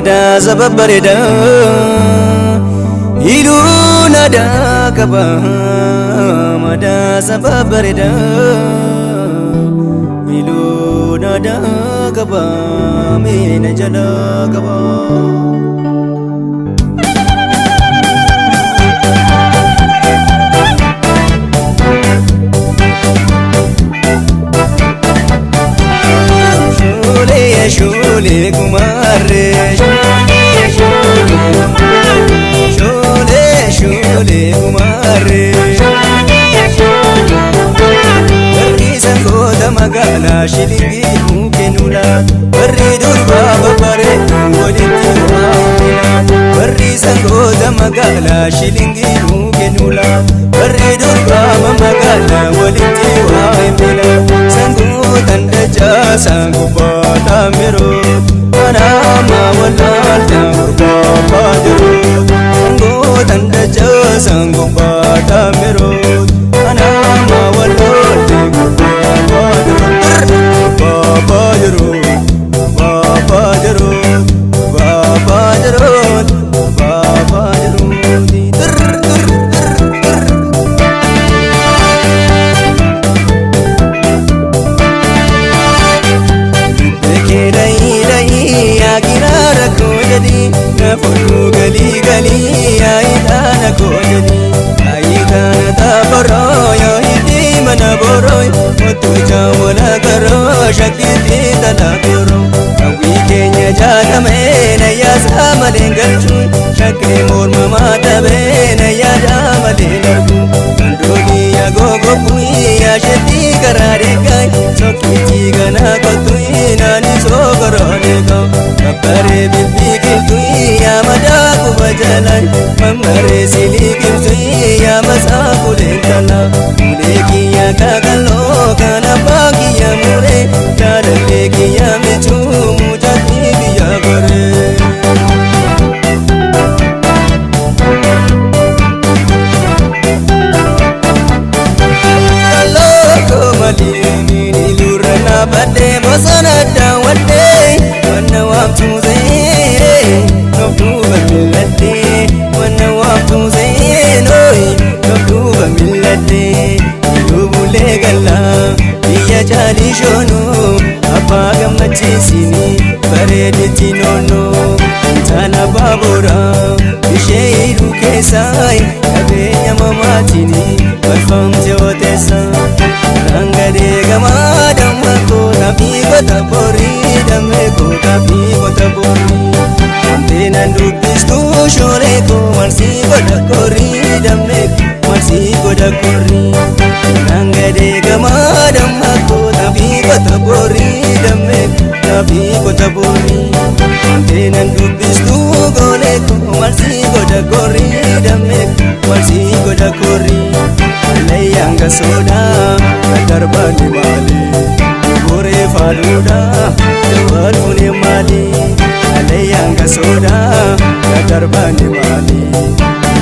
Ada sabab bereda Ilun ada kabam Ada sabab bereda Ilun ada kabam Ina jala kabam Shole kumare Shole kumare Barri sango da magala shilingi mukenula Barri durba babare walitti waamina Barri sango da magala shilingi mukenula Barri durba magala walitti waamina Sango tandaja sango tamiro manama wala tamurba padiro sango tandaja sango tamiro manama wala tamurba padiro padiro Nafotu gali gali ya idana kodani aidana taboro ya hidi mana boro mutu jamuna karo shakti tala karo awi kenya jana mena ya samale garchu shakti mor mama tabe na ya jamale largu andoli ya gogo pui ya shati karare kai sokiti gana kotui nani so karare ka Mare bibi kiltui ya madaku bajalan Mamare sili kiltui ya masaku lentana Muleki ya kakalo kana pagi ya mure Dadaleki ya michu mujati ya gore Loko malini nilurana bade bosana dawade Wana waptu zain, noftuba millati Wana waptu zain, oi, noftuba millati Ilubule gala, iya jali shono Apa gamachisini, barediti nono Tana babura, ishe iru kesai Kabenya mamatini, balfam teotesa Rangade gamada mako, nabigo tapori Dameko tapi taboni Antena dubistu shore ko marsi goda kori dameko marsi goda kori Nangade gamada mako tapi tabori dameko tapi taboni Antena dubistu gole ko marsi goda kori dameko marsi goda kori Layanga soda kadarbani mali Gore faluda Walfune mali Alayanga soda Kadarbani mali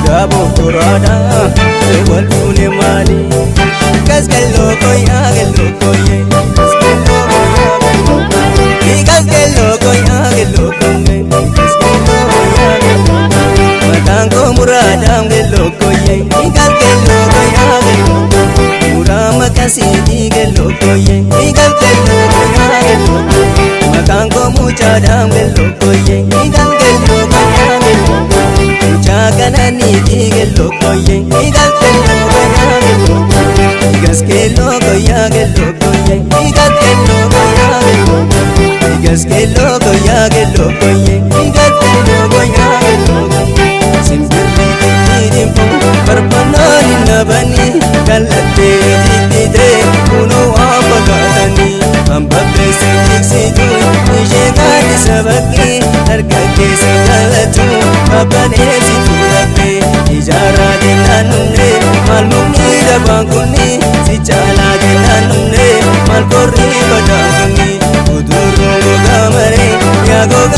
Gabo turada Walfune mali Kaskello koya gello koye Kaskello koya gello koye Kaskello koya gello koye Kaskello koya gello koye Matango murada gello koye Kaskello koya gello koye Murama kasidi gello koye Kaskello koya gello koye Matango mucha damgello koye Igalgello koyagello Mucha kanani digello koye Igalgello koyagello Igaskello koyagello koye Igalgello koyagello Igaskello koyagello koye Igalgello koyagello Simbirri kidimpo Barbanani nabani Kalate jitide Uno apagatani Ambabbe sijiksitu Ishekari sabaki Harkake sajalatu Abane siturabbe Ijara dinanunne Malmuni dabanguni Sichala dinanunne Malkorri badaguni Uduru gogamare Ya goga